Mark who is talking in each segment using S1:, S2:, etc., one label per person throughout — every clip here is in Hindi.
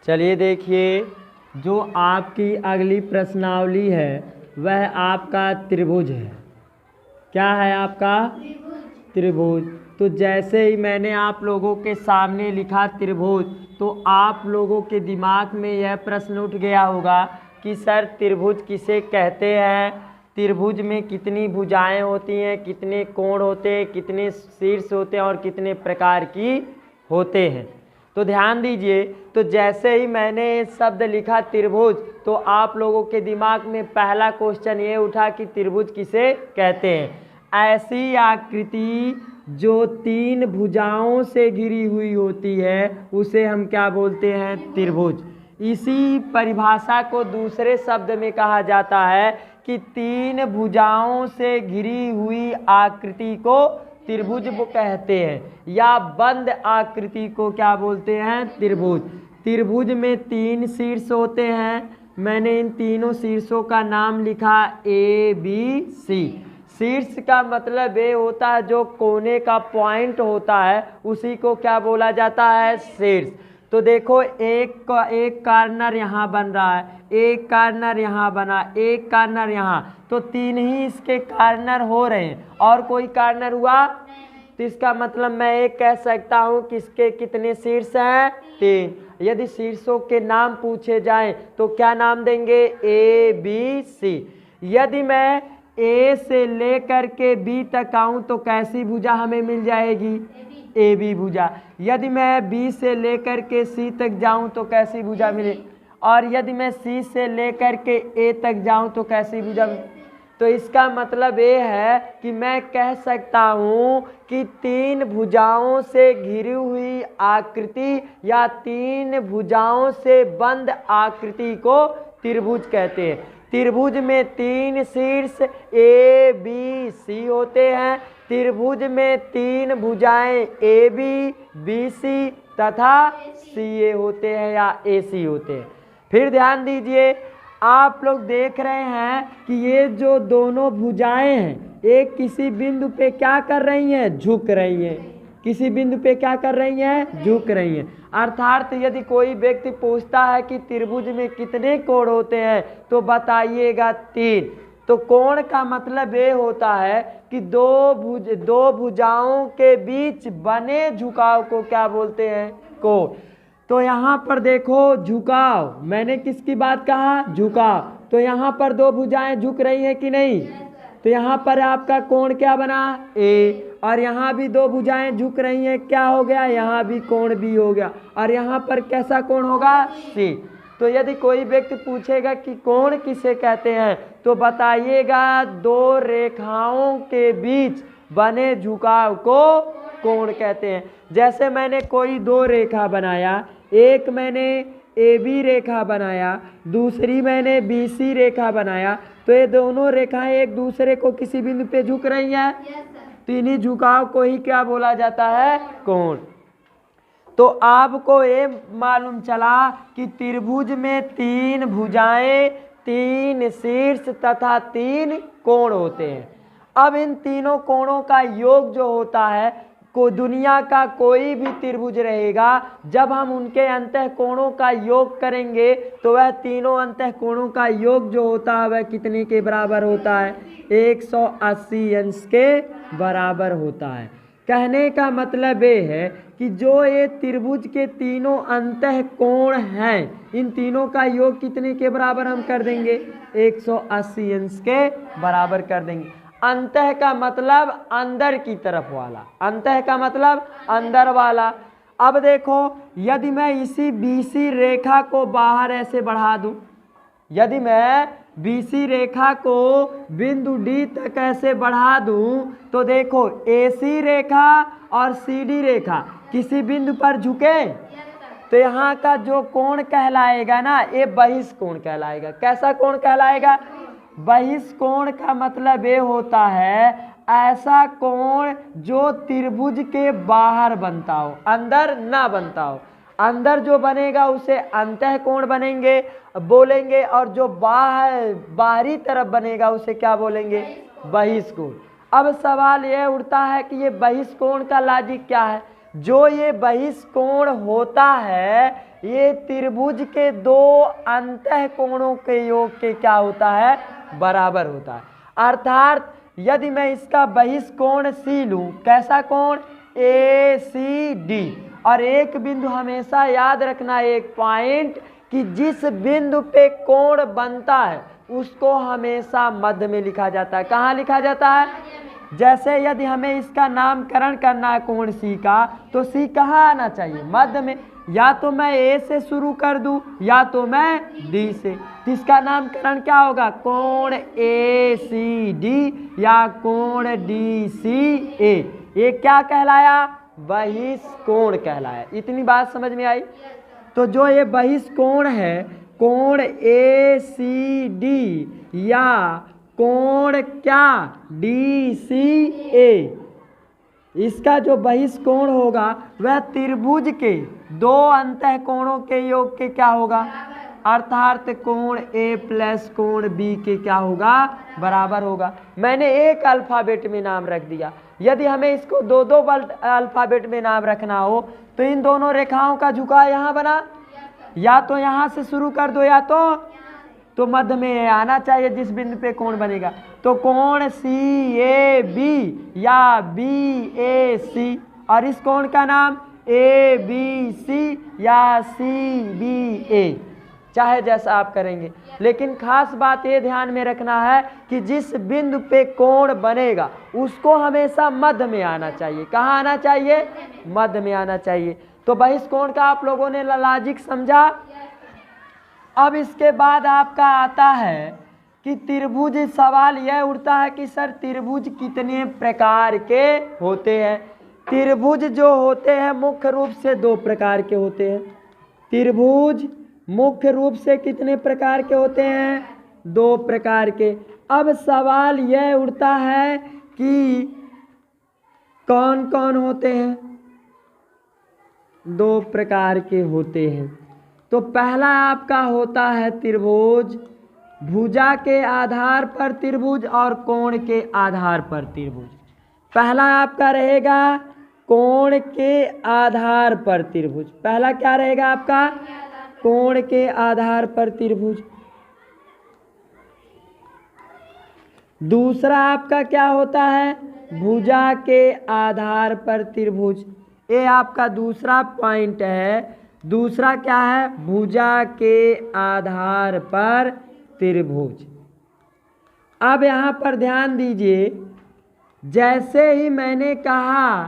S1: चलिए देखिए, जो आपकी अगली प्रश्नावली है वह आपका त्रिभुज है। क्या है आपका? त्रिभुज। तो जैसे ही मैंने आप लोगों के सामने लिखा त्रिभुज, तो आप लोगों के दिमाग में यह प्रश्न उठ गया होगा कि सर त्रिभुज किसे कहते हैं, त्रिभुज में कितनी भुजाएं होती हैं, कितने कोण होते हैं, कितने शीर्ष होते हैं और कितने प्रकार की होते हैं। तो ध्यान दीजिए, तो जैसे ही मैंने शब्द लिखा त्रिभुज, तो आप लोगों के दिमाग में पहला क्वेश्चन ये उठा कि त्रिभुज किसे कहते हैं। ऐसी आकृति जो तीन भुजाओं से घिरी हुई होती है उसे हम क्या बोलते हैं? त्रिभुज। इसी परिभाषा को दूसरे शब्द में कहा जाता है कि तीन भुजाओं से घिरी हुई आकृति को त्रिभुज कहते हैं, या बंद आकृति को क्या बोलते हैं? त्रिभुज। त्रिभुज में तीन शीर्ष होते हैं। मैंने इन तीनों शीर्षों का नाम लिखा ABC। शीर्ष का मतलब ये होता है जो कोने का पॉइंट होता है उसी को क्या बोला जाता है? शीर्ष। तो देखो, एक कार्नर यहाँ बन रहा है, एक कार्नर यहाँ बना, एक कार्नर यहाँ, तो तीन ही इसके कार्नर हो रहे हैं और कोई कार्नर हुआ। तो इसका मतलब मैं एक कह सकता हूँ कि इसके कितने शीर्ष हैं? तीन। यदि शीर्षों के नाम पूछे जाएं तो क्या नाम देंगे? ABC। यदि मैं A से लेकर के B तक आऊँ तो कैसी भुजा हमें मिल जाएगी? AB भुजा। यदि मैं B से लेकर के C तक जाऊं तो कैसी भुजा मिले, और यदि मैं C से लेकर के A तक जाऊं तो कैसी भुजा मिले। तो इसका मतलब ये है कि मैं कह सकता हूं कि तीन भुजाओं से घिरी हुई आकृति या तीन भुजाओं से बंद आकृति को त्रिभुज कहते हैं। त्रिभुज में तीन शीर्ष ABC होते हैं। त्रिभुज में तीन भुजाएं AB, BC तथा CA होते हैं या AC होते हैं। फिर ध्यान दीजिए, आप लोग देख रहे हैं कि ये जो दोनों भुजाएं हैं एक किसी बिंदु पे क्या कर रही हैं? झुक रही हैं। किसी बिंदु पे क्या कर रही हैं? झुक रही हैं। अर्थात यदि कोई व्यक्ति पूछता है कि त्रिभुज में कितने कोण होते हैं तो बताइएगा तीन। तो कोण का मतलब ये होता है कि दो भुजाओं के बीच बने झुकाव को क्या बोलते हैं? कोण। तो यहाँ पर देखो, झुकाव, मैंने किसकी बात कहा? झुकाव। तो यहाँ पर दो भुजाएं झुक रही हैं कि नहीं? तो यहाँ पर आपका कोण क्या बना? A। और यहाँ भी दो भुजाएं झुक रही हैं, क्या हो गया? यहाँ भी कोण B हो गया। और यहाँ पर कैसा कोण होगा? C। तो यदि कोई व्यक्ति पूछेगा कि कोण किसे कहते हैं तो बताइएगा दो रेखाओं के बीच बने झुकाव को कोण कहते हैं। जैसे मैंने कोई दो रेखा बनाया, एक मैंने AB रेखा बनाया, दूसरी मैंने BC रेखा बनाया, तो ये दोनों रेखाएं एक दूसरे को किसी बिंदु पे झुक रही हैं। तो इन्हीं झुकाव को ही क्या बोला जाता है? कोण। तो आपको ये मालूम चला कि त्रिभुज में तीन भुजाएं, तीन शीर्ष तथा तीन कोण होते हैं। अब इन तीनों कोणों का योग जो होता है, को दुनिया का कोई भी त्रिभुज रहेगा, जब हम उनके अंतः कोणों का योग करेंगे तो वह तीनों अंतः कोणों का योग जो होता है वह कितने के बराबर होता है? 180 अंश के बराबर होता है। कहने का मतलब ये है कि जो ये त्रिभुज के तीनों अंतः कोण हैं, इन तीनों का योग कितने के बराबर हम कर देंगे? 180 अंश के बराबर कर देंगे। अंतः का मतलब अंदर की तरफ वाला, अंतः का मतलब अंदर वाला। अब देखो, यदि मैं इसी BC रेखा को बाहर ऐसे बढ़ा दूं, यदि मैं BC रेखा को बिंदु D तक ऐसे बढ़ा दूं, तो देखो AC रेखा और CD रेखा किसी बिंदु पर झुके, तो यहाँ का जो कोण कहलाएगा ना, ये बहिष्कोण कहलाएगा। कैसा कोण कहलाएगा? बहिष्कोण का मतलब ये होता है ऐसा कोण जो त्रिभुज के बाहर बनता हो, अंदर ना बनता हो। अंदर जो बनेगा उसे अंतः कोण बनेंगे बोलेंगे, और जो बाहरी तरफ बनेगा उसे क्या बोलेंगे? बहिष्कोण। अब सवाल यह उठता है कि ये बहिष्कोण का लॉजिक क्या है? जो ये बहिष्कोण होता है ये त्रिभुज के दो अंतः कोणों के योग के क्या होता है, बराबर होता है। अर्थात यदि मैं इसका बहिष्कोण C लूं, कैसा कोण, ACD, और एक बिंदु हमेशा याद रखना, एक पॉइंट, कि जिस बिंदु पे कोण बनता है उसको हमेशा मध्य में लिखा जाता है। कहाँ लिखा जाता है? जैसे यदि हमें इसका नामकरण करना है कोण C का, तो C कहाँ आना चाहिए, मध्य में। या तो मैं A से शुरू कर दूं या तो मैं D से, तो इसका नामकरण क्या होगा, कोण ACD या कोण DCA। ये क्या कहलाया, बहिष्कोण कहलाया। इतनी बात समझ में आई? तो जो ये बहिष्कोण है, कोण ACD या कोण क्या, DCA, इसका जो बहिष्कोण होगा वह त्रिभुज के दो अंतः कोणों के योग के क्या होगा, अर्थात कोण A प्लस कोण B के क्या होगा, बराबर होगा। मैंने एक अल्फाबेट में नाम रख दिया। यदि हमें इसको दो दो अल्फाबेट में नाम रखना हो तो इन दोनों रेखाओं का झुकाव यहाँ बना, या तो यहाँ से शुरू कर दो या तो मध्य में आना चाहिए जिस बिंदु पे कोण बनेगा। तो कोण CAB या BAC, और इस कोण का नाम ABC या CBA, चाहे जैसा आप करेंगे। लेकिन खास बात ये ध्यान में रखना है कि जिस बिंदु पे कोण बनेगा उसको हमेशा मध्य में आना चाहिए। कहाँ आना चाहिए, मध्य में आना चाहिए। तो बहिष्कोण का आप लोगों ने लॉजिक समझा। अब इसके बाद आपका आता है कि त्रिभुज, सवाल यह उठता है कि सर त्रिभुज कितने प्रकार के होते हैं। त्रिभुज जो होते हैं मुख्य रूप से दो प्रकार के होते हैं। त्रिभुज मुख्य रूप से कितने प्रकार के होते हैं, दो प्रकार के। अब सवाल यह उठता है कि कौन कौन होते हैं, दो प्रकार के होते हैं। तो पहला आपका होता है त्रिभुज, भुजा के आधार पर त्रिभुज और कोण के आधार पर त्रिभुज। पहला आपका रहेगा कोण के आधार पर त्रिभुज। पहला क्या रहेगा आपका, कोण के आधार पर त्रिभुज। दूसरा आपका क्या होता है, भुजा के आधार पर त्रिभुज। ये आपका दूसरा पॉइंट है। दूसरा क्या है, भुजा के आधार पर त्रिभुज। अब यहाँ पर ध्यान दीजिए, जैसे ही मैंने कहा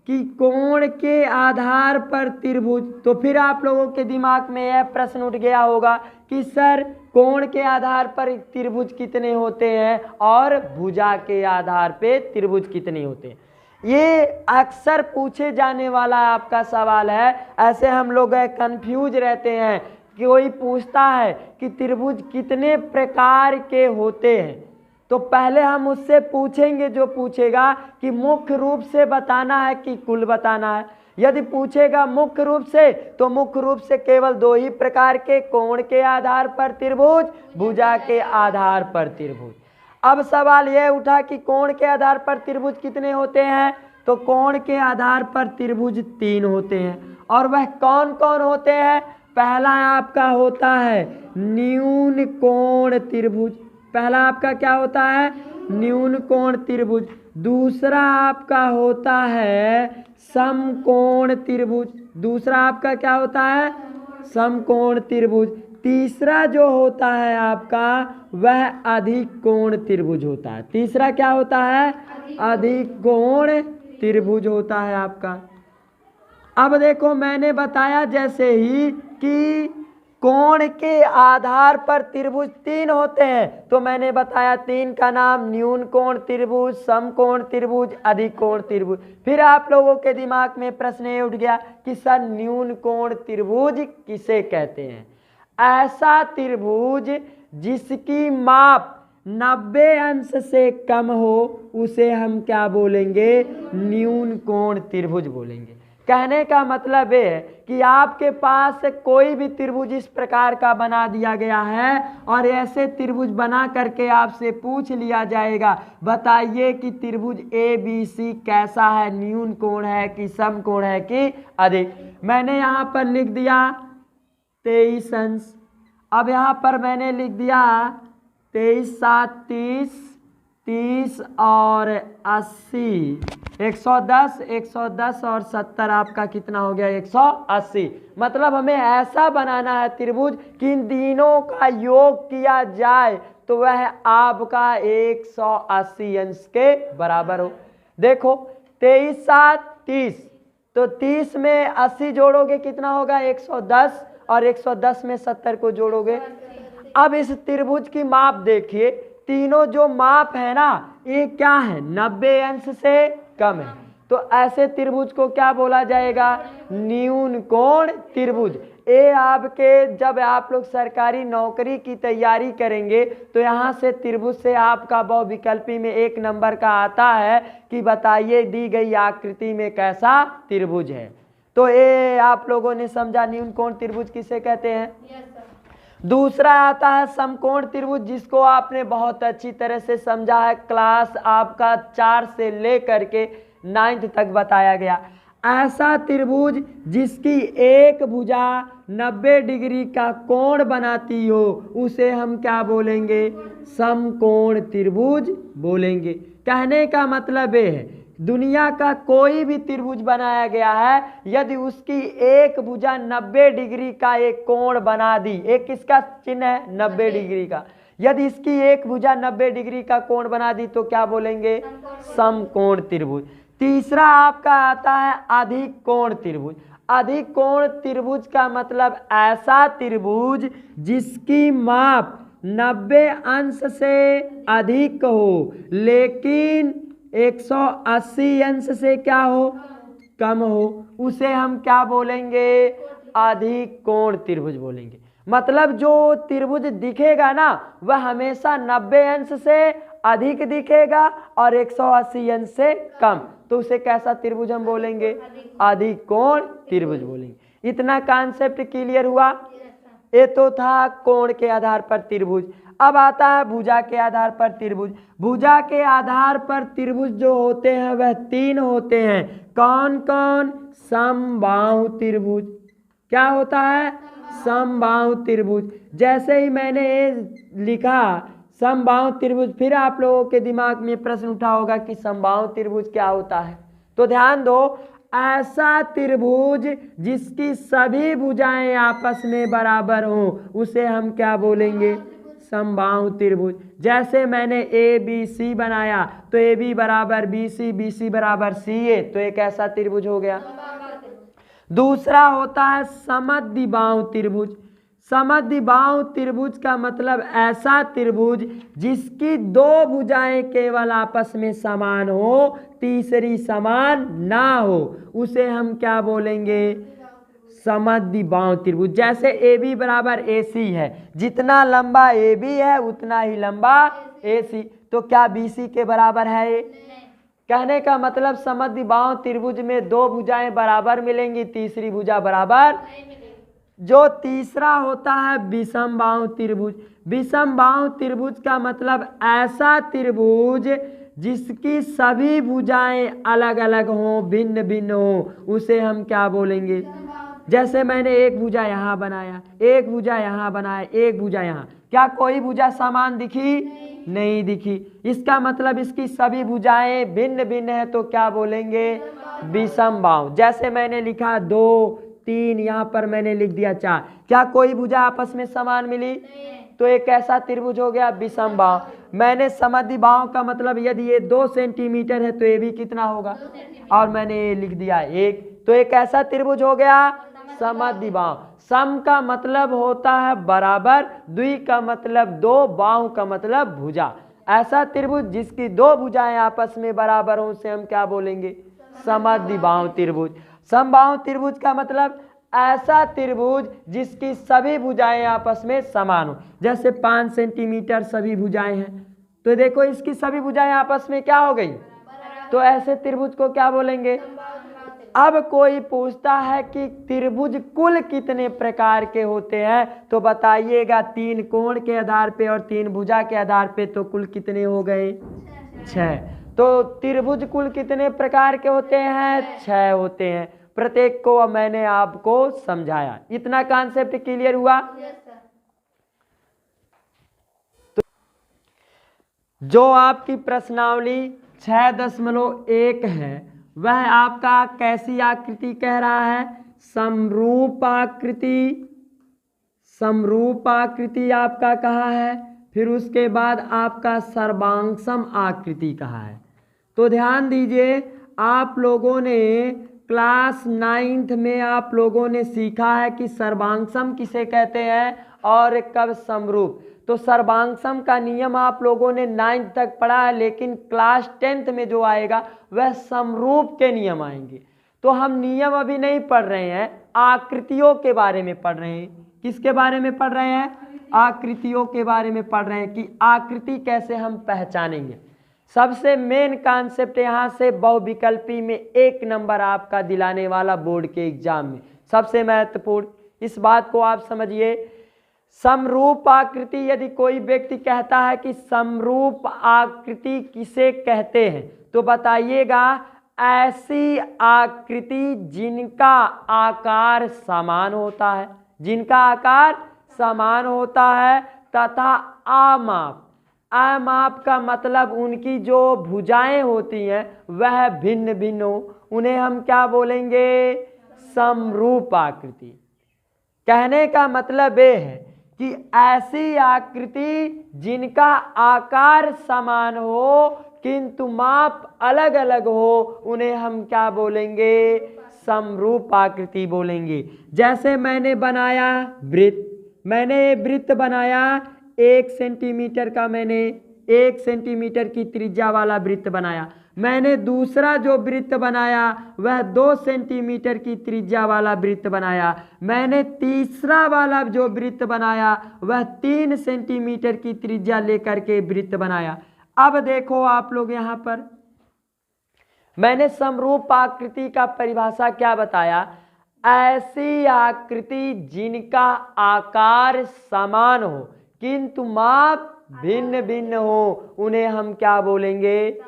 S1: कि कोण के आधार पर त्रिभुज, तो फिर आप लोगों के दिमाग में यह प्रश्न उठ गया होगा कि सर कोण के आधार पर त्रिभुज कितने होते हैं और भुजा के आधार पे त्रिभुज कितने होते हैं। ये अक्सर पूछे जाने वाला आपका सवाल है। ऐसे हम लोग कंफ्यूज रहते हैं कि कोई पूछता है कि त्रिभुज कितने प्रकार के होते हैं, तो पहले हम उससे पूछेंगे जो पूछेगा कि मुख्य रूप से बताना है कि कुल बताना है। यदि पूछेगा मुख्य रूप से, तो मुख्य रूप से केवल दो ही प्रकार के, कोण के आधार पर त्रिभुज, भुजा के आधार पर त्रिभुज। अब सवाल यह उठा कि कोण के आधार पर त्रिभुज कितने होते हैं, तो कोण के आधार पर त्रिभुज 3 होते हैं। और वह कौन कौन होते हैं, पहला आपका होता है न्यून कोण त्रिभुज। पहला आपका क्या होता है, न्यून कोण त्रिभुज। दूसरा आपका होता है समकोण त्रिभुज। दूसरा आपका क्या होता है, समकोण त्रिभुज। तीसरा जो होता है आपका वह अधिक कोण त्रिभुज होता है। तीसरा क्या होता है, अधिक कोण त्रिभुज होता है आपका। अब देखो मैंने बताया जैसे ही कि कोण के आधार पर त्रिभुज 3 होते हैं, तो मैंने बताया 3 का नाम न्यून कोण त्रिभुज, समकोण त्रिभुज, अधिक कोण त्रिभुज। फिर आप लोगों के दिमाग में प्रश्न ये उठ गया कि सर न्यून कोण त्रिभुज किसे कहते हैं। ऐसा त्रिभुज जिसकी माप 90 अंश से कम हो उसे हम क्या बोलेंगे, न्यून कोण त्रिभुज बोलेंगे। कहने का मतलब ये है कि आपके पास कोई भी त्रिभुज इस प्रकार का बना दिया गया है और ऐसे त्रिभुज बना करके आपसे पूछ लिया जाएगा, बताइए कि त्रिभुज ABC कैसा है, न्यून कोण है कि समकोण है कि अधिक। मैंने यहाँ पर लिख दिया 23 अंश। अब यहाँ पर मैंने लिख दिया 23 7 30, 30 और 80, 110, 110 और 70 आपका कितना हो गया 180। मतलब हमें ऐसा बनाना है त्रिभुज कि इन तीनों का योग किया जाए तो वह आपका 180 अंश के बराबर हो। देखो 23 7 30, तो 30 में 80 जोड़ोगे कितना होगा 110, और 110 में 70 को जोड़ोगे। अब इस त्रिभुज की माप देखिए, तीनों जो माप है ना ये क्या है 90 अंश से कम है, तो ऐसे त्रिभुज को क्या बोला जाएगा न्यून कोण त्रिभुज। ये आपके जब आप लोग सरकारी नौकरी की तैयारी करेंगे तो यहाँ से त्रिभुज से आपका बहुविकल्पी में 1 नंबर का आता है कि बताइए दी गई आकृति में कैसा त्रिभुज है। तो ये आप लोगों ने समझा न्यून कोण त्रिभुज किसे कहते हैं। दूसरा आता है समकोण त्रिभुज, जिसको आपने बहुत अच्छी तरह से समझा है, क्लास आपका 4 से लेकर के 9th तक बताया गया। ऐसा त्रिभुज जिसकी एक भुजा 90 डिग्री का कोण बनाती हो उसे हम क्या बोलेंगे समकोण त्रिभुज बोलेंगे। कहने का मतलब ये है दुनिया का कोई भी त्रिभुज बनाया गया है, यदि उसकी एक भुजा 90 डिग्री का एक कोण बना दी, एक किसका चिन्ह है 90 डिग्री का, यदि इसकी एक भुजा 90 डिग्री का कोण बना दी तो क्या बोलेंगे समकोण त्रिभुज। तीसरा आपका आता है अधिक कोण त्रिभुज। अधिक कोण त्रिभुज का मतलब ऐसा त्रिभुज जिसकी माप 90 अंश से अधिक हो लेकिन 180 अंश से क्या हो कम हो, उसे हम क्या बोलेंगे अधिक कोण त्रिभुज बोलेंगे। मतलब जो त्रिभुज दिखेगा ना वह हमेशा 90 अंश से अधिक दिखेगा और 180 अंश से कम, तो उसे कैसा त्रिभुज हम बोलेंगे अधिक कोण त्रिभुज बोलेंगे। इतना कॉन्सेप्ट क्लियर हुआ। ये तो था कोण के आधार पर त्रिभुज। अब आता है भुजा के आधार पर त्रिभुज। भुजा के आधार पर त्रिभुज जो होते हैं वह 3 होते हैं। कौन कौन समबाहु त्रिभुज। क्या होता है समबाहु त्रिभुज। जैसे ही मैंने लिखा समबाहु त्रिभुज, फिर आप लोगों के दिमाग में प्रश्न उठा होगा कि समबाहु त्रिभुज क्या होता है। तो ध्यान दो, ऐसा त्रिभुज जिसकी सभी भुजाएं आपस में बराबर हों उसे हम क्या बोलेंगे समबाहु त्रिभुज। जैसे मैंने ए बी सी बनाया तो ए बी बराबर बी सी, बी सी बराबर सी ए, तो एक ऐसा त्रिभुज हो गया। दूसरा होता है समद्विबाहु त्रिभुज। समद्विबाहु त्रिभुज का मतलब ऐसा त्रिभुज जिसकी 2 भुजाएं केवल आपस में समान हो, तीसरी समान ना हो, उसे हम क्या बोलेंगे समद्विबाहु त्रिभुज। जैसे ए बी बराबर ए सी है, जितना लंबा ए बी है उतना ही लंबा ए सी, तो क्या बी सी के बराबर है ये। कहने का मतलब समद्विबाहु त्रिभुज में 2 भुजाएं बराबर मिलेंगी, तीसरी भुजा बराबर। जो तीसरा होता है विषमबाहु त्रिभुज। विषमबाहु त्रिभुज का मतलब ऐसा त्रिभुज जिसकी सभी भुजाएं अलग अलग हों, भिन्न भिन्न हों, उसे हम क्या बोलेंगे। जैसे मैंने एक भुजा यहाँ बनाया, एक भुजा यहाँ बनाया, एक भुजा यहाँ, क्या कोई भुजा समान दिखी नहीं दिखी। इसका मतलब इसकी सभी भुजाएं भिन्न भिन्न है, तो क्या बोलेंगे विषमबाहु। जैसे मैंने लिखा 2 3, यहाँ पर मैंने लिख दिया 4, क्या कोई भुजा आपस में समान मिली, तो एक ऐसा त्रिभुज हो गया विषमबाहु। मैंने समद्विबाहु का मतलब यदि ये 2 सेंटीमीटर है तो ये भी कितना होगा, और मैंने ये लिख दिया 1, तो एक ऐसा त्रिभुज हो गया समद्विबाहु। सम का मतलब होता है बराबर, द्वि का मतलब 2, बाहु का मतलब भुजा। ऐसा त्रिभुज जिसकी 2 भुजाएं आपस में बराबर हों उसे हम क्या बोलेंगे समद्विबाहु त्रिभुज। समबाहु त्रिभुज का मतलब ऐसा त्रिभुज जिसकी सभी भुजाएं आपस में समान हो। जैसे 5 सेंटीमीटर सभी भुजाएं हैं, तो देखो इसकी सभी भुजाएं आपस में क्या हो गई, तो ऐसे त्रिभुज को क्या बोलेंगे। अब कोई पूछता है कि त्रिभुज कुल कितने प्रकार के होते हैं, तो बताइएगा 3 कोण के आधार पे और 3 भुजा के आधार पे, तो कुल कितने हो गए 6। तो त्रिभुज कुल कितने प्रकार के होते हैं 6 होते हैं। प्रत्येक को अब मैंने आपको समझाया। इतना कॉन्सेप्ट क्लियर हुआ? तो जो आपकी प्रश्नावली 6.1 है वह आपका कैसी आकृति कह रहा है? समरूप आकृति। समरूप आकृति आपका कहा है। फिर उसके बाद आपका सर्वांगसम आकृति कहा है। तो ध्यान दीजिए, आप लोगों ने क्लास 9th में आप लोगों ने सीखा है कि सर्वांगसम किसे कहते हैं और कब समरूप। तो सर्वांगसम का नियम आप लोगों ने 9th तक पढ़ा है, लेकिन क्लास 10th में जो आएगा वह समरूप के नियम आएंगे। तो हम नियम अभी नहीं पढ़ रहे हैं, आकृतियों के बारे में पढ़ रहे हैं। किसके बारे में पढ़ रहे हैं? आकृतियों के बारे में पढ़ रहे हैं कि आकृति कैसे हम पहचानेंगे। सबसे मेन कॉन्सेप्ट यहाँ से बहुविकल्पी में 1 नंबर आपका दिलाने वाला बोर्ड के एग्जाम में सबसे महत्वपूर्ण, इस बात को आप समझिए। समरूप आकृति, यदि कोई व्यक्ति कहता है कि समरूप आकृति किसे कहते हैं तो बताइएगा ऐसी आकृति जिनका आकार समान होता है, जिनका आकार समान होता है तथा अमाप। अमाप का मतलब उनकी जो भुजाएं होती हैं वह भिन्न भिन्न हो, उन्हें हम क्या बोलेंगे? समरूप आकृति। कहने का मतलब ये है कि ऐसी आकृति जिनका आकार समान हो किंतु माप अलग अलग हो, उन्हें हम क्या बोलेंगे? समरूप आकृति बोलेंगे। जैसे मैंने बनाया वृत्त, मैंने वृत्त बनाया 1 सेंटीमीटर का, मैंने 1 सेंटीमीटर की त्रिज्या वाला वृत्त बनाया। मैंने दूसरा जो वृत्त बनाया वह 2 सेंटीमीटर की त्रिज्या वाला वृत्त बनाया। मैंने तीसरा वाला जो वृत्त बनाया वह 3 सेंटीमीटर की त्रिज्या लेकर के वृत्त बनाया। अब देखो आप लोग यहाँ पर मैंने समरूप आकृति का परिभाषा क्या बताया? ऐसी आकृति जिनका आकार समान हो किंतु माप भिन्न भिन्न हो, उन्हें हम क्या बोलेंगे?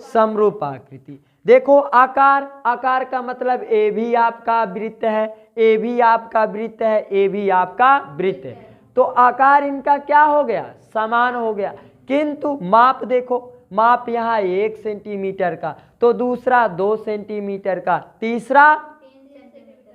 S1: समरूप आकृति। देखो आकार, आकार का मतलब ए भी आपका वृत्त है, ए भी आपका वृत्त है, ए भी आपका वृत्त है। तो आकार इनका क्या हो गया? समान हो गया। किंतु माप देखो, माप यहाँ 1 सेंटीमीटर का, तो दूसरा 2 सेंटीमीटर का, तीसरा,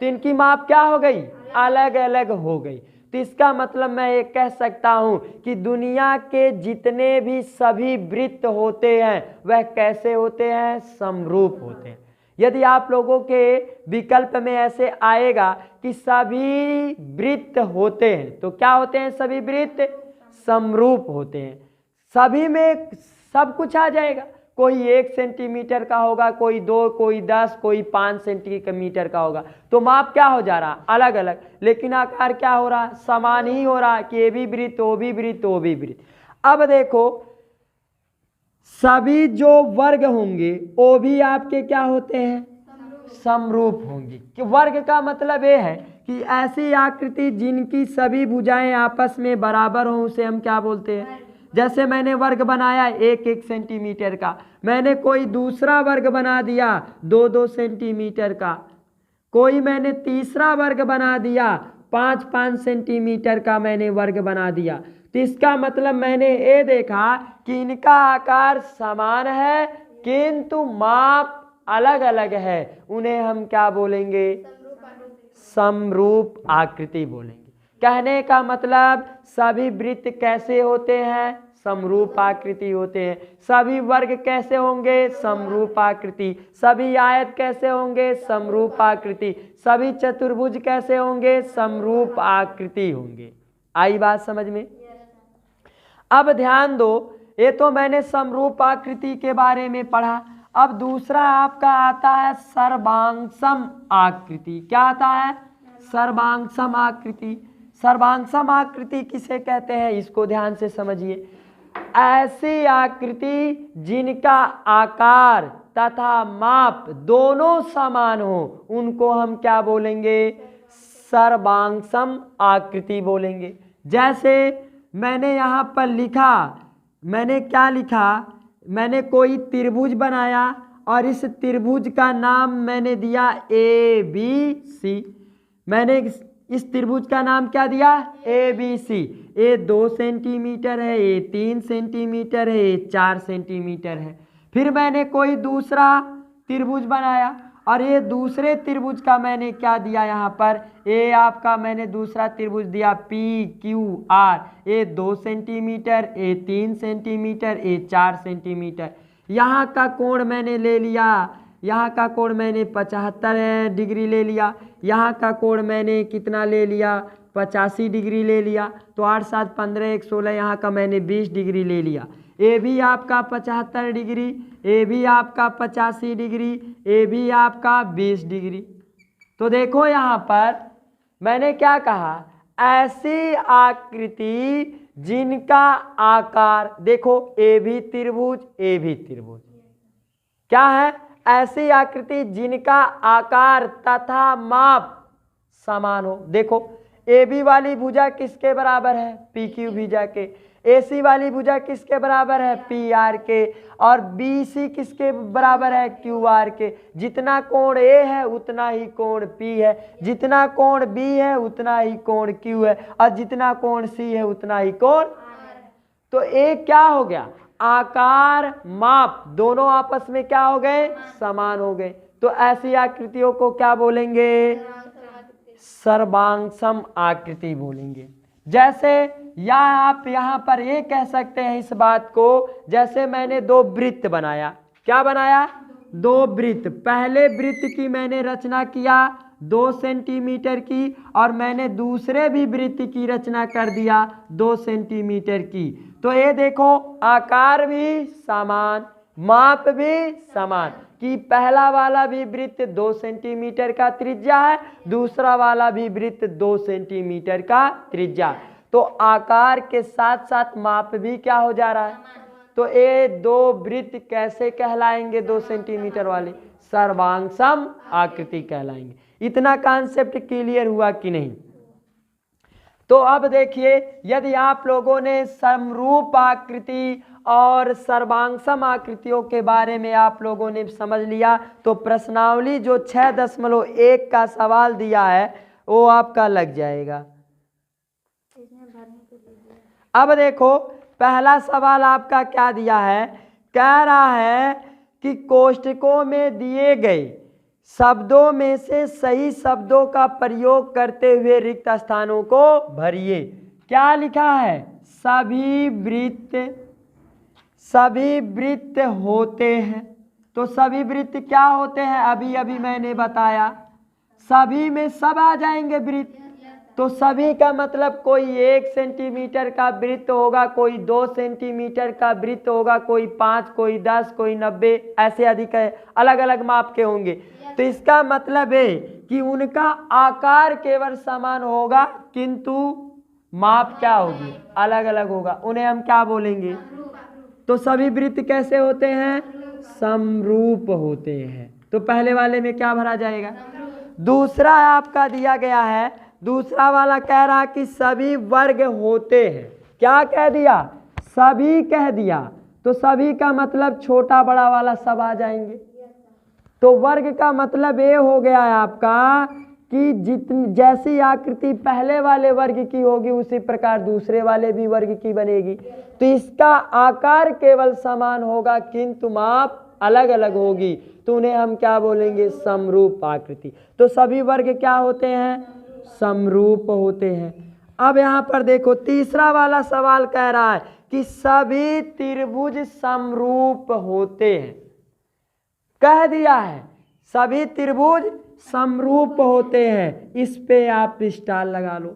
S1: तो इनकी माप क्या हो गई? अलग अलग हो गई। तो इसका मतलब मैं ये कह सकता हूं कि दुनिया के जितने भी सभी वृत्त होते हैं वह कैसे होते हैं? समरूप होते हैं। यदि आप लोगों के विकल्प में ऐसे आएगा कि सभी वृत्त होते हैं तो क्या होते हैं? सभी वृत्त समरूप होते हैं। सभी में सब कुछ आ जाएगा। कोई 1 सेंटीमीटर का होगा, कोई 2, कोई 10, कोई 5 सेंटीमीटर का होगा, तो माप क्या हो जा रहा? अलग अलग। लेकिन आकार क्या हो रहा? समान ही हो रहा कि ये भी वृत्त, वो भी वृत्त, वो भी वृत्त। अब देखो सभी जो वर्ग होंगे वो भी आपके क्या होते हैं? समरूप होंगे। कि वर्ग का मतलब ये है कि ऐसी आकृति जिनकी सभी भुजाएं आपस में बराबर हों उसे हम क्या बोलते हैं? जैसे मैंने वर्ग बनाया 1-1 सेंटीमीटर का, मैंने कोई दूसरा वर्ग बना दिया 2-2 सेंटीमीटर का, कोई मैंने तीसरा वर्ग बना दिया 5-5 सेंटीमीटर का मैंने वर्ग बना दिया। तो इसका मतलब मैंने ये देखा कि इनका आकार समान है किंतु माप अलग अलग है, उन्हें हम क्या बोलेंगे? समरूप आकृति बोलेंगे। कहने का मतलब सभी वृत्त कैसे होते हैं? समरूप आकृति होते हैं। सभी वर्ग कैसे होंगे? समरूप आकृति। सभी आयत कैसे होंगे? समरूप आकृति। सभी चतुर्भुज कैसे होंगे? समरूप आकृति होंगे। आई बात समझ में? अब ध्यान दो, ये तो मैंने समरूप आकृति के बारे में पढ़ा। अब दूसरा आपका आता है सर्वांगसम आकृति। क्या आता है? सर्वांगसम आकृति। सर्वांगसम आकृति किसे कहते हैं? इसको ध्यान से समझिए। ऐसी आकृति जिनका आकार तथा माप दोनों समान हो उनको हम क्या बोलेंगे? सर्वांगसम आकृति बोलेंगे। जैसे मैंने यहाँ पर लिखा, मैंने क्या लिखा? मैंने कोई त्रिभुज बनाया और इस त्रिभुज का नाम मैंने दिया ए बी सी। मैंने इस त्रिभुज का नाम क्या दिया? A B C. A 2 centimetre है, ए 3 सेंटीमीटर है, ए 4 सेंटीमीटर है। फिर मैंने कोई दूसरा त्रिभुज बनाया और ये दूसरे त्रिभुज का मैंने क्या दिया यहाँ पर? ए आपका मैंने दूसरा त्रिभुज दिया पी क्यू आर। ए 2 सेंटीमीटर, ए 3 सेंटीमीटर, ए 4 सेंटीमीटर। यहाँ का कोण मैंने ले लिया, यहाँ का कोण मैंने 75 डिग्री ले लिया। यहाँ का कोण मैंने कितना ले लिया? 85 डिग्री ले लिया। तो 8 7 15 1 16, यहाँ का मैंने 20 डिग्री ले लिया। ए भी आपका 75 डिग्री, ए भी आपका 85 डिग्री, ए भी आपका 20 डिग्री। तो देखो यहाँ पर मैंने क्या कहा? ऐसी आकृति जिनका आकार, देखो ए भी त्रिभुज, ए भी त्रिभुज, क्या है? ऐसी आकृति जिनका आकार तथा माप समान हो। देखो ए बी वाली भुजा किसके बराबर है? पी क्यू भुजा के। ए सी वाली भुजा किसके बराबर है? पी आर के। और बी सी किसके बराबर है? क्यू आर के। जितना कोण ए है उतना ही कोण पी है, जितना कोण बी है उतना ही कोण क्यू है, और जितना कोण सी है उतना ही कोण। तो एक क्या हो गया? आकार माप दोनों आपस में क्या हो गए? समान हो गए। तो ऐसी आकृतियों को क्या बोलेंगे? सर्वांगसम आकृति बोलेंगे। जैसे या आप यहाँ पर ये कह सकते हैं इस बात को, जैसे मैंने 2 वृत्त बनाया। क्या बनाया? 2 वृत्त। पहले वृत्त की मैंने रचना किया 2 सेंटीमीटर की, और मैंने दूसरे भी वृत्त की रचना कर दिया 2 सेंटीमीटर की। तो ये देखो आकार भी समान, माप भी समान, कि पहला वाला भी वृत्त 2 सेंटीमीटर का त्रिज्या है, दूसरा वाला भी वृत्त 2 सेंटीमीटर का त्रिज्या। तो आकार के साथ साथ माप भी क्या हो जा रहा है? तो ये 2 वृत्त कैसे कहलाएंगे? 2 सेंटीमीटर वाले सर्वांगसम आकृति कहलाएंगे। इतना कॉन्सेप्ट क्लियर हुआ कि नहीं? तो अब देखिए, यदि आप लोगों ने समरूप आकृति और सर्वांगसम आकृतियों के बारे में आप लोगों ने समझ लिया, तो प्रश्नावली जो 6.1 का सवाल दिया है वो आपका लग जाएगा। अब देखो पहला सवाल आपका क्या दिया है? कह रहा है कि कोष्ठकों में दिए गए शब्दों में से सही शब्दों का प्रयोग करते हुए रिक्त स्थानों को भरिए। क्या लिखा है? सभी वृत्त होते हैं। तो सभी वृत्त क्या होते हैं? अभी अभी मैंने बताया, सभी में सब आ जाएंगे वृत्त। तो सभी का मतलब कोई 1 सेंटीमीटर का वृत्त होगा, कोई 2 सेंटीमीटर का वृत्त होगा, कोई 5, कोई 10, कोई 90, ऐसे अधिक है, अलग अलग माप के होंगे। तो इसका मतलब है कि उनका आकार केवल समान होगा, किंतु माप क्या होगी? अलग अलग होगा। उन्हें हम क्या बोलेंगे? तो सभी वृत्त कैसे होते हैं? समरूप होते हैं। तो पहले वाले में क्या भरा जाएगा? दूसरा आपका दिया गया है, दूसरा वाला कह रहा कि सभी वर्ग होते हैं। क्या कह दिया? सभी कह दिया। तो सभी का मतलब छोटा बड़ा वाला सब आ जाएंगे। तो वर्ग का मतलब ये हो गया है आपका कि जितनी जैसी आकृति पहले वाले वर्ग की होगी उसी प्रकार दूसरे वाले भी वर्ग की बनेगी। तो इसका आकार केवल समान होगा किंतु माप अलग अलग होगी। तो उन्हें हम क्या बोलेंगे? समरूप आकृति। तो सभी वर्ग क्या होते हैं? समरूप होते हैं। अब यहाँ पर देखो तीसरा वाला सवाल कह रहा है कि सभी त्रिभुज समरूप होते हैं। कह दिया है सभी त्रिभुज समरूप होते हैं। इस पे आप स्टार लगा लो।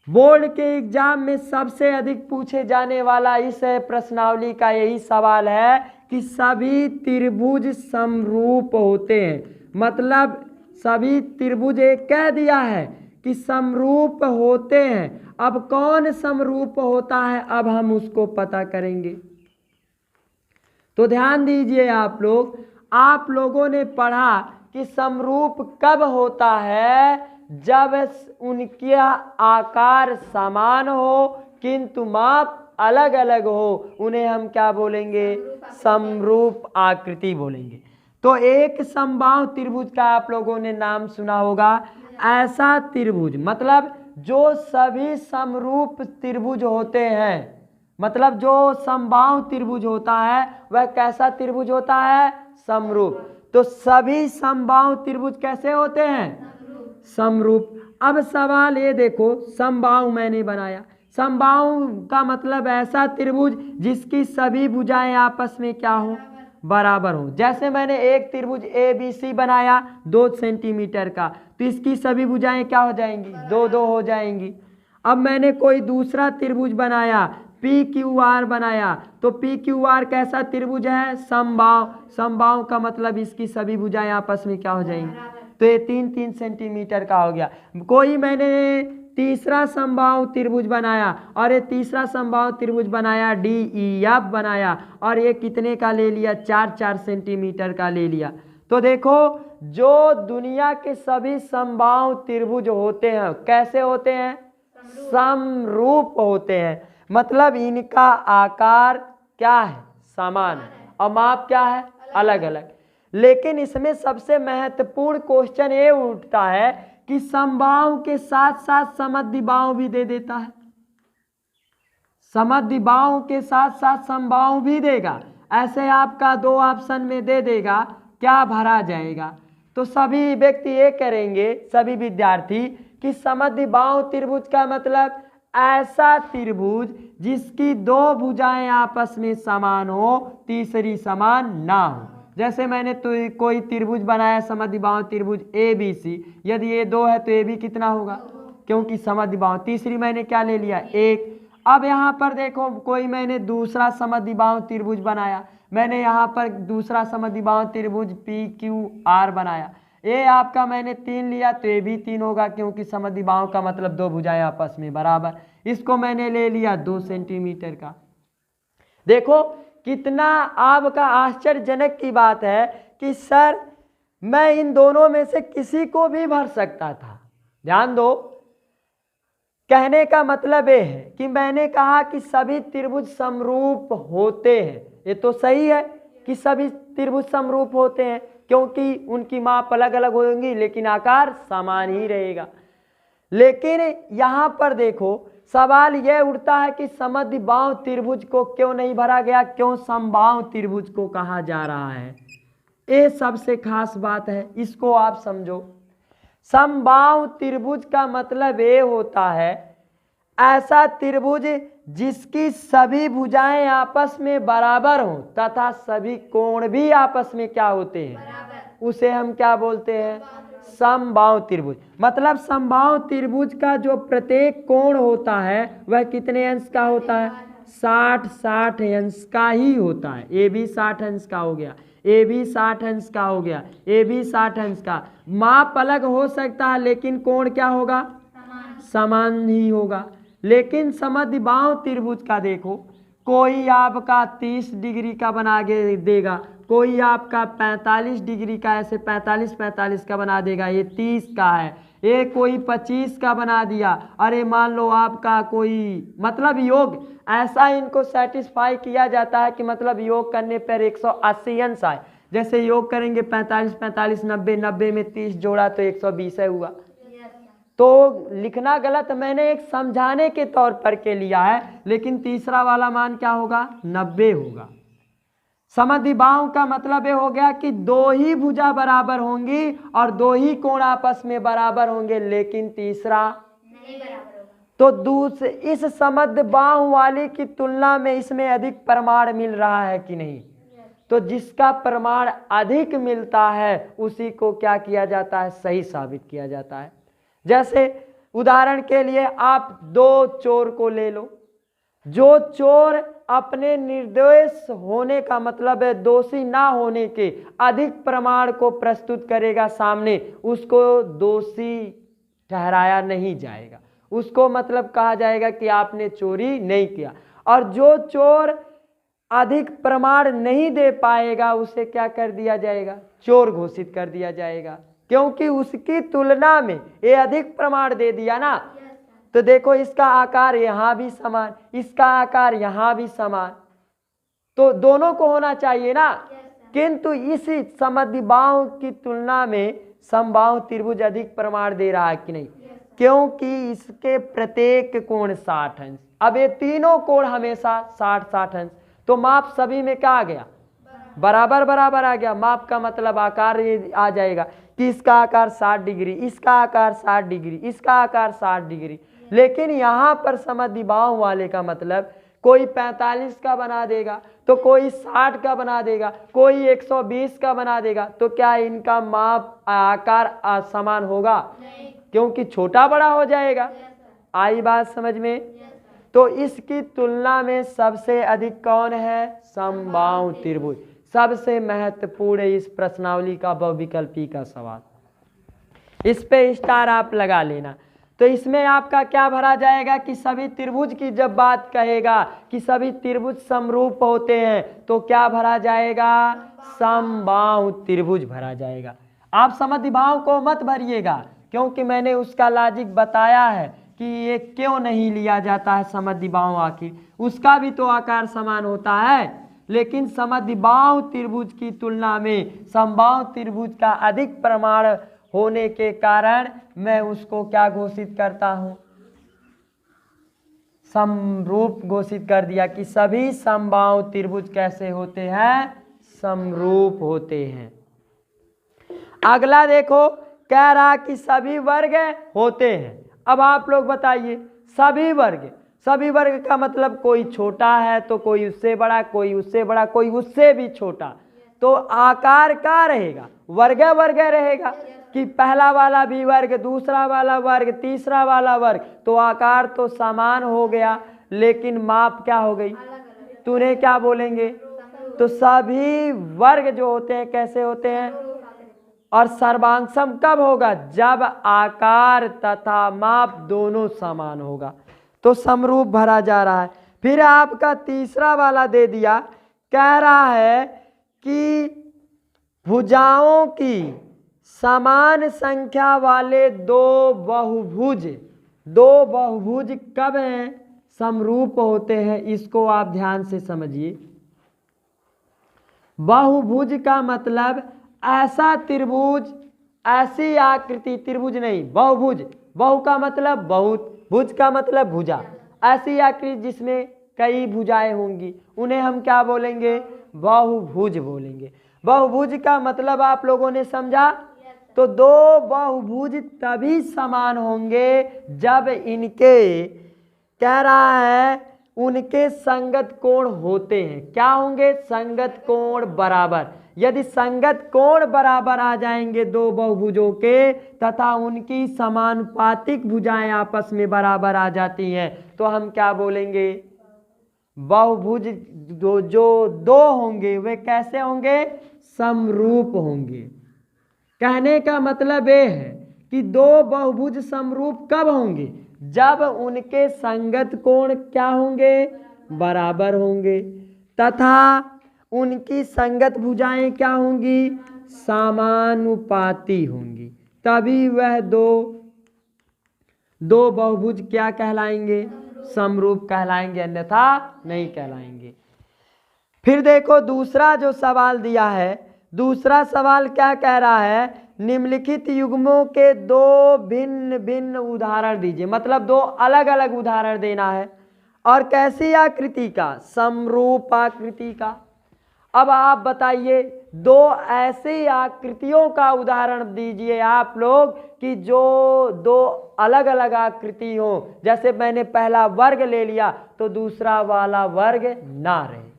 S1: बोर्ड के एग्जाम में सबसे अधिक पूछे जाने वाला इस प्रश्नावली का यही सवाल है कि सभी त्रिभुज समरूप होते हैं। मतलब सभी त्रिभुज एक कह दिया है कि समरूप होते हैं। अब कौन समरूप होता है, अब हम उसको पता करेंगे। तो ध्यान दीजिए आप लोगों ने पढ़ा कि समरूप कब होता है? जब उनके आकार समान हो किंतु माप अलग अलग हो। उन्हें हम क्या बोलेंगे? समरूप आकृति बोलेंगे। तो एक समबाहु त्रिभुज का आप लोगों ने नाम सुना होगा, ऐसा त्रिभुज मतलब जो सभी समरूप त्रिभुज होते हैं, मतलब जो समबाहु त्रिभुज होता है वह कैसा त्रिभुज होता है, समरूप। तो सभी समबाहु त्रिभुज कैसे होते हैं, समरूप। अब सवाल ये देखो, समबाहु मैंने बनाया, समबाहु का मतलब ऐसा त्रिभुज जिसकी सभी भुजाएं आपस में क्या हो, बराबर हो। जैसे मैंने एक त्रिभुज ABC बनाया 2 सेंटीमीटर का, तो इसकी सभी भुजाएं क्या हो जाएंगी, 2-2 हो जाएंगी। अब मैंने कोई दूसरा त्रिभुज बनाया, PQR बनाया, तो PQR कैसा त्रिभुज है, समबाहु। समबाहु का मतलब इसकी सभी भुजाएं आपस में क्या हो जाएंगी, तो ये 3-3 सेंटीमीटर का हो गया। कोई मैंने तीसरा समबाहु त्रिभुज बनाया, और ये तीसरा समबाहु त्रिभुज बनाया DEF बनाया, और ये कितने का ले लिया, 4-4 सेंटीमीटर का ले लिया। तो देखो जो दुनिया के सभी समबाहु त्रिभुज होते हैं कैसे होते हैं, समरूप होते हैं, मतलब इनका आकार क्या है, समान है, और माप क्या है, अलग अलग। लेकिन इसमें सबसे महत्वपूर्ण क्वेश्चन ये उठता है कि समबाहु के साथ साथ समद्विबाहु भी दे देता है, समद्विबाहु के साथ साथ समबाहु भी देगा। ऐसे आपका 2 ऑप्शन में दे देगा, क्या भरा जाएगा। तो सभी व्यक्ति ये करेंगे, सभी विद्यार्थी, कि समद्विबाहु त्रिभुज का मतलब ऐसा त्रिभुज जिसकी 2 भुजाएं आपस में समान हो, तीसरी समान ना हो। जैसे मैंने तो कोई त्रिभुज बनाया समद्विबाहु त्रिभुज ABC, यदि ये 2 है तो ये भी कितना होगा, क्योंकि समद्विबाहु। तीसरी मैंने क्या ले लिया, 1। अब यहाँ पर देखो कोई मैंने दूसरा समद्विबाहु त्रिभुज बनाया, मैंने यहाँ पर दूसरा समद्विबाहु त्रिभुज PQR बनाया, ये आपका मैंने 3 लिया तो ये भी 3 होगा, क्योंकि समद्विबाहु का मतलब 2 भुजाएं आपस में बराबर। इसको मैंने ले लिया 2 सेंटीमीटर का। देखो कितना आपका आश्चर्यजनक की बात है कि सर मैं इन दोनों में से किसी को भी भर सकता था। ध्यान दो, कहने का मतलब ये है कि मैंने कहा कि सभी त्रिभुज समरूप होते हैं, ये तो सही है कि सभी त्रिभुज समरूप होते हैं, क्योंकि उनकी माप अलग अलग होंगी लेकिन आकार समान ही रहेगा। लेकिन यहाँ पर देखो सवाल यह उठता है कि समद्विबाहु त्रिभुज को क्यों नहीं भरा गया, क्यों समबाहु त्रिभुज को कहा जा रहा है। ये सबसे खास बात है, इसको आप समझो। समबाहु त्रिभुज का मतलब ये होता है ऐसा त्रिभुज जिसकी सभी भुजाएं आपस में बराबर हों तथा सभी कोण भी आपस में क्या होते हैं, उसे हम क्या बोलते हैं, समबाहु त्रिभुज। मतलब समबाहु त्रिभुज का जो प्रत्येक कोण होता है वह कितने अंश का होता है, 60 अंश का ही होता है। ये भी 60 अंश का हो गया, ये भी 60 अंश का हो गया, ये भी 60 अंश का। माप अलग हो सकता है लेकिन कोण क्या होगा, समान ही होगा। लेकिन समद्विबाहु त्रिभुज का देखो, कोई आपका 30 डिग्री का बना के देगा, कोई आपका 45 डिग्री का, ऐसे 45 का बना देगा, ये 30 का है, ये कोई 25 का बना दिया। अरे मान लो आपका कोई मतलब योग, ऐसा इनको सेटिस्फाई किया जाता है कि मतलब योग करने पर 180 अंश आए। जैसे योग करेंगे 45 90 में 30 जोड़ा तो 120 हुआ। तो लिखना गलत, मैंने एक समझाने के तौर पर के लिया है, लेकिन तीसरा वाला मान क्या होगा, 90 होगा। समद्विबाहु का मतलब ये हो गया कि 2 ही भुजा बराबर होंगी और 2 ही कोण आपस में बराबर होंगे, लेकिन तीसरा नहीं बराबर होगा। तो इस समद्विबाहु वाली की तुलना में इसमें अधिक प्रमाण मिल रहा है कि नहीं, तो जिसका प्रमाण अधिक मिलता है उसी को क्या किया जाता है, सही साबित किया जाता है। जैसे उदाहरण के लिए आप 2 चोर को ले लो, जो चोर अपने निर्दोष होने का मतलब है दोषी ना होने के अधिक प्रमाण को प्रस्तुत करेगा सामने, उसको दोषी ठहराया नहीं जाएगा, उसको मतलब कहा जाएगा कि आपने चोरी नहीं किया। और जो चोर अधिक प्रमाण नहीं दे पाएगा उसे क्या कर दिया जाएगा, चोर घोषित कर दिया जाएगा, क्योंकि उसकी तुलना में ये अधिक प्रमाण दे दिया ना। तो देखो इसका आकार यहाँ भी समान, इसका आकार यहाँ भी समान, तो दोनों को होना चाहिए ना। किंतु इसी समद्विबाहु की तुलना में समबाहु त्रिभुज अधिक प्रमाण दे रहा है कि नहीं, क्योंकि इसके प्रत्येक कोण 60 अंश। अब ये तीनों कोण हमेशा 60-60 अंश, तो माप सभी में क्या आ गया, बराबर बराबर आ गया। माप का मतलब आकार ये आ जाएगा कि इसका आकार 60 डिग्री, इसका आकार 60 डिग्री, इसका आकार 60 डिग्री। लेकिन यहाँ पर समद्विबाहु वाले का मतलब कोई 45 का बना देगा, तो कोई 60 का बना देगा, कोई 120 का बना देगा, तो क्या इनका माप आकार समान होगा? क्योंकि छोटा बड़ा हो जाएगा। आई बात समझ में? तो इसकी तुलना में सबसे अधिक कौन है? समबाहु त्रिभुज। सबसे महत्वपूर्ण इस प्रश्नावली का बहुविकल्पी का सवाल। इस पे स्टार आप लगा लेना। तो इसमें आपका क्या भरा जाएगा कि सभी त्रिभुज की जब बात कहेगा कि सभी त्रिभुज समरूप होते हैं, तो क्या भरा जाएगा? समबाहु त्रिभुज भरा जाएगा। आप समद्विबाहु को मत भरिएगा, क्योंकि मैंने उसका लॉजिक बताया है कि ये क्यों नहीं लिया जाता है समद्विबाहु, आखिर उसका भी तो आकार समान होता है। लेकिन समद्विबाहु त्रिभुज की तुलना में समबाहु त्रिभुज का अधिक प्रमाण होने के कारण मैं उसको क्या घोषित करता हूं? समरूप घोषित कर दिया कि सभी समबाहु त्रिभुज कैसे होते हैं? समरूप होते हैं। अगला देखो, कह रहा कि सभी वर्ग होते हैं। अब आप लोग बताइए, सभी वर्ग का मतलब कोई छोटा है तो कोई उससे बड़ा, कोई उससे बड़ा, कोई उससे भी छोटा, तो आकार क्या रहेगा? वर्ग रहेगा कि पहला वाला भी वर्ग, दूसरा वाला वर्ग, तीसरा वाला वर्ग, तो आकार तो समान हो गया, लेकिन माप क्या हो गई? तूने क्या बोलेंगे? तो सभी वर्ग जो होते हैं कैसे होते हैं? और सर्वांशम कब होगा? जब आकार तथा माप दोनों समान होगा, तो समरूप भरा जा रहा है। फिर आपका तीसरा वाला दे दिया, कह रहा है कि भुजाओं की समान संख्या वाले दो बहुभुज कब हैं? समरूप होते हैं। इसको आप ध्यान से समझिए। बहुभुज का मतलब ऐसा त्रिभुज, ऐसी आकृति, त्रिभुज नहीं, बहुभुज। बहु का मतलब बहुत, भुज का मतलब भुजा, ऐसी आकृति जिसमें कई भुजाएं होंगी, उन्हें हम क्या बोलेंगे? बहुभुज बोलेंगे। बहुभुज का मतलब आप लोगों ने समझा? तो दो बहुभुज तभी समान होंगे जब इनके, कह रहा है, उनके संगत कोण होते हैं। क्या होंगे? संगत कोण बराबर। यदि संगत कोण बराबर आ जाएंगे दो बहुभुजों के, तथा उनकी समानुपातिक भुजाएं आपस में बराबर आ जाती हैं, तो हम क्या बोलेंगे? बहुभुज जो दो होंगे वे कैसे होंगे? समरूप होंगे। कहने का मतलब ये है कि दो बहुभुज समरूप कब होंगे? जब उनके संगत कोण क्या होंगे? बराबर होंगे, तथा उनकी संगत भुजाएं क्या होंगी? समानुपाती होंगी। तभी वह दो बहुभुज क्या कहलाएंगे? समरूप कहलाएंगे, अन्यथा नहीं कहलाएंगे। फिर देखो दूसरा जो सवाल दिया है, दूसरा सवाल क्या कह रहा है? निम्नलिखित युग्मों के दो भिन्न भिन्न उदाहरण दीजिए। मतलब दो अलग अलग उदाहरण देना है। और कैसी आकृति का? समरूप आकृति का। अब आप बताइए, दो ऐसी आकृतियों का उदाहरण दीजिए आप लोग कि जो दो अलग अलग आकृति हो। जैसे मैंने पहला वर्ग ले लिया तो दूसरा वाला वर्ग ना रहे।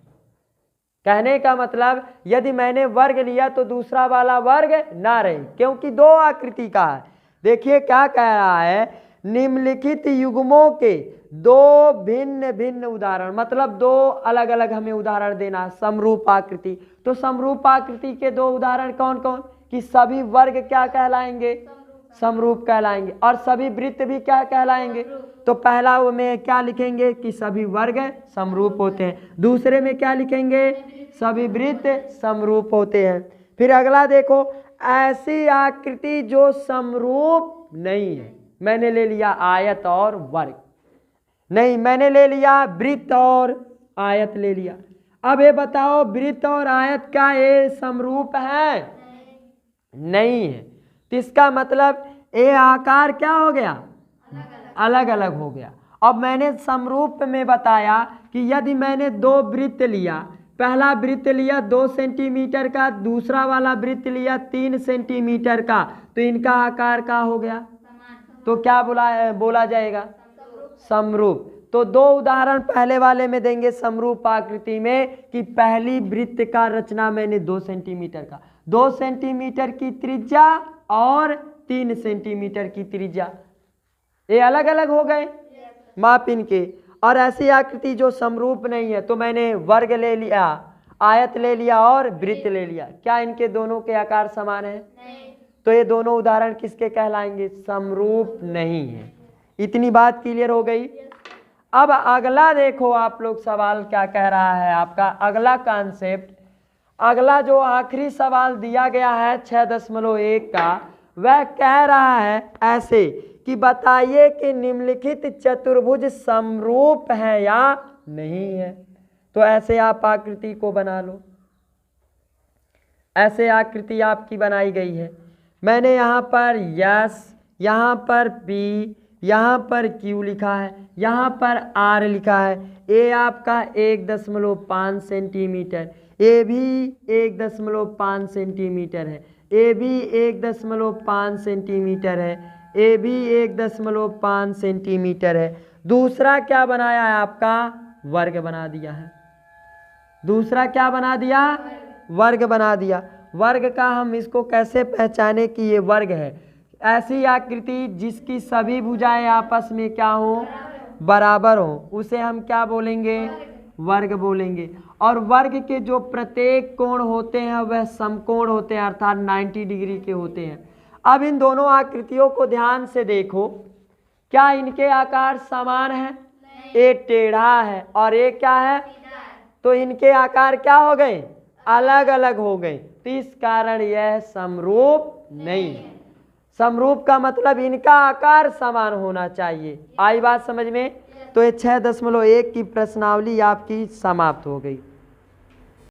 S1: कहने का मतलब यदि मैंने वर्ग लिया तो दूसरा वाला वर्ग ना रहे, क्योंकि दो आकृति का है। देखिए क्या कह रहा है, निम्नलिखित युग्मों के दो भिन्न भिन्न उदाहरण, मतलब दो अलग अलग हमें उदाहरण देना है। समरूप आकृति, तो समरूप आकृति के दो उदाहरण कौन कौन? कि सभी वर्ग क्या कहलाएंगे? समरूप कहलाएंगे। और सभी वृत्त भी क्या कहलाएंगे? तो पहला में क्या लिखेंगे कि सभी वर्ग समरूप होते हैं। दूसरे में क्या लिखेंगे? सभी वृत्त समरूप होते हैं। फिर अगला देखो, ऐसी आकृति जो समरूप नहीं है। मैंने ले लिया आयत और वर्ग, नहीं मैंने ले लिया वृत्त और आयत ले लिया। अब ये बताओ वृत्त और आयत का ये समरूप है? नहीं है। तो इसका मतलब ये आकार क्या हो गया? अलग अलग हो गया। अब मैंने समरूप में बताया कि यदि मैंने दो वृत्त लिया, पहला वृत्त लिया 2 सेंटीमीटर का, दूसरा वाला वृत्त लिया 3 सेंटीमीटर का, तो इनका आकार क्या हो गया? तो क्या बोला जाएगा? समरूप। तो दो उदाहरण पहले वाले में देंगे समरूप आकृति में कि पहली वृत्त का रचना मैंने 2 सेंटीमीटर का, 2 सेंटीमीटर की त्रिज्या और 3 सेंटीमीटर की त्रिज्या, ये अलग अलग हो गए माप इनके। और ऐसी आकृति जो समरूप नहीं है तो मैंने वर्ग ले लिया, आयत ले लिया और वृत्त ले लिया, क्या इनके दोनों के आकार समान है? नहीं। तो ये दोनों उदाहरण किसके कहलाएंगे? समरूप नहीं है। इतनी बात क्लियर हो गई। अब अगला देखो आप लोग सवाल क्या कह रहा है आपका अगला कॉन्सेप्ट। अगला जो आखिरी सवाल दिया गया है 6.1 का, वह कह रहा है ऐसे कि बताइए कि निम्नलिखित चतुर्भुज समरूप है या नहीं है। तो ऐसे आप आकृति को बना लो। ऐसे आकृति आपकी बनाई गई है। मैंने यहाँ पर यस, यहाँ पर पी, यहाँ पर Q लिखा है, यहाँ पर R लिखा है। ए आपका 1.5 सेंटीमीटर, ए भी 1.5 सेंटीमीटर है, ए भी 1.5 सेंटीमीटर है, ए भी 1.5 सेंटीमीटर है। दूसरा क्या बनाया है आपका? वर्ग बना दिया है। दूसरा क्या बना दिया? वर्ग बना दिया। वर्ग का हम इसको कैसे पहचाने कि ये वर्ग है? ऐसी आकृति जिसकी सभी भुजाएं आपस में क्या हो? बराबर हो, उसे हम क्या बोलेंगे? वर्ग बोलेंगे। और वर्ग के जो प्रत्येक कोण होते हैं वह समकोण होते हैं, अर्थात 90 डिग्री के होते हैं। अब इन दोनों आकृतियों को ध्यान से देखो, क्या इनके आकार समान है? ये टेढ़ा है और ये क्या है? तो इनके आकार क्या हो गए? अलग अलग हो गए। तो इस कारण यह समरूप नहीं है। समरूप का मतलब इनका आकार समान होना चाहिए। आई बात समझ में? तो ये 6.1 की प्रश्नावली आपकी समाप्त हो गई।